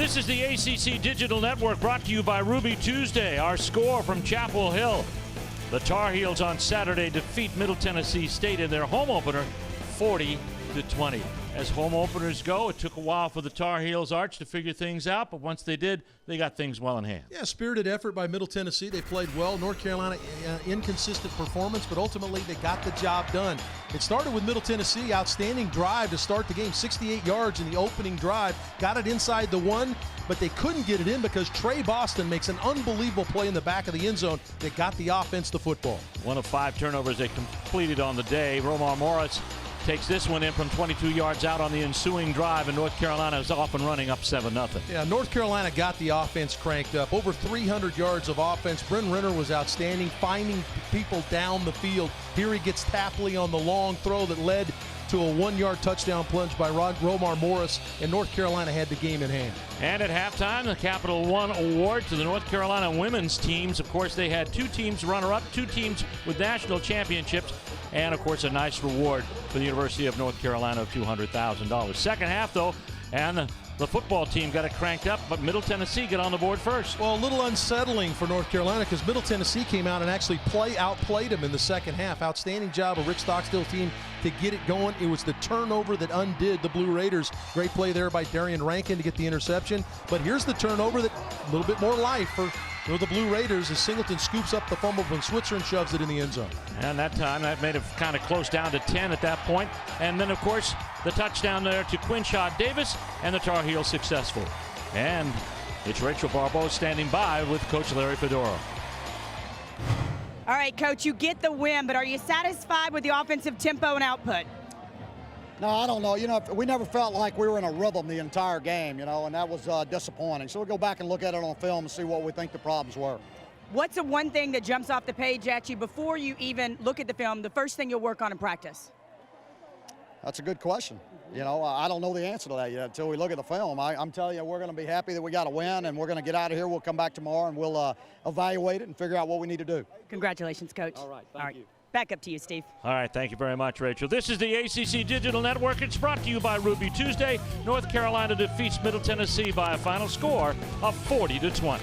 This is the ACC Digital Network, brought to you by Ruby Tuesday. Our score from Chapel Hill. The Tar Heels on Saturday defeat Middle Tennessee State in their home opener 40-20. As home openers go, it took a while for the Tar Heels Arch to figure things out, but once they did, they got things well in hand. Yeah, spirited effort by Middle Tennessee. They played well. North Carolina, inconsistent performance, but ultimately they got the job done. It started with Middle Tennessee, outstanding drive to start the game, 68 yards in the opening drive, got it inside the one, but they couldn't get it in because Trey Boston makes an unbelievable play in the back of the end zone that got the offense the football. One of 5 turnovers they completed on the day. Romar Morris takes this one in from 22 yards out on the ensuing drive, and North Carolina is off and running up 7-0. Yeah, North Carolina got the offense cranked up. Over 300 yards of offense. Bryn Renner was outstanding, finding people down the field. Here he gets Tapley on the long throw that led to a 1-yard touchdown plunge by Romar Morris, and North Carolina had the game in hand. And at halftime, the Capital One Award to the North Carolina women's teams. Of course, they had 2 teams runner-up, 2 teams with national championships, and, of course, a nice reward for the University of North Carolina of $200,000. Second half, though, and the football team got it cranked up, but Middle Tennessee got on the board first. Well, a little unsettling for North Carolina because Middle Tennessee came out and actually outplayed them in the second half. Outstanding job of Rick Stockstill team to get it going. It was the turnover that undid the Blue Raiders. Great play there by Darian Rankin to get the interception. But here's the turnover that a little bit more life for the Blue Raiders as Singleton scoops up the fumble from Switzer and shoves it in the end zone. And that time, that made it kind of close down to 10 at that point. And then, of course, the touchdown there to Quinshad Davis, and the Tar Heels successful. And it's Rachel Barbeau standing by with Coach Larry Fedora. All right, Coach, you get the win, but are you satisfied with the offensive tempo and output? No, I don't know. You know, we never felt like we were in a rhythm the entire game, you know, and that was disappointing. So we'll go back and look at it on film and see what we think the problems were. What's the one thing that jumps off the page at you before you even look at the film, the first thing you'll work on in practice? That's a good question. You know, I don't know the answer to that yet until we look at the film. I'm telling you, we're going to be happy that we got a win, and we're going to get out of here. We'll come back tomorrow, and we'll evaluate it and figure out what we need to do. Congratulations, Coach. All right, thank you. Back up to you, Steve. All right, thank you very much, Rachel. This is the ACC Digital Network. It's brought to you by Ruby Tuesday. North Carolina defeats Middle Tennessee by a final score of 40-20.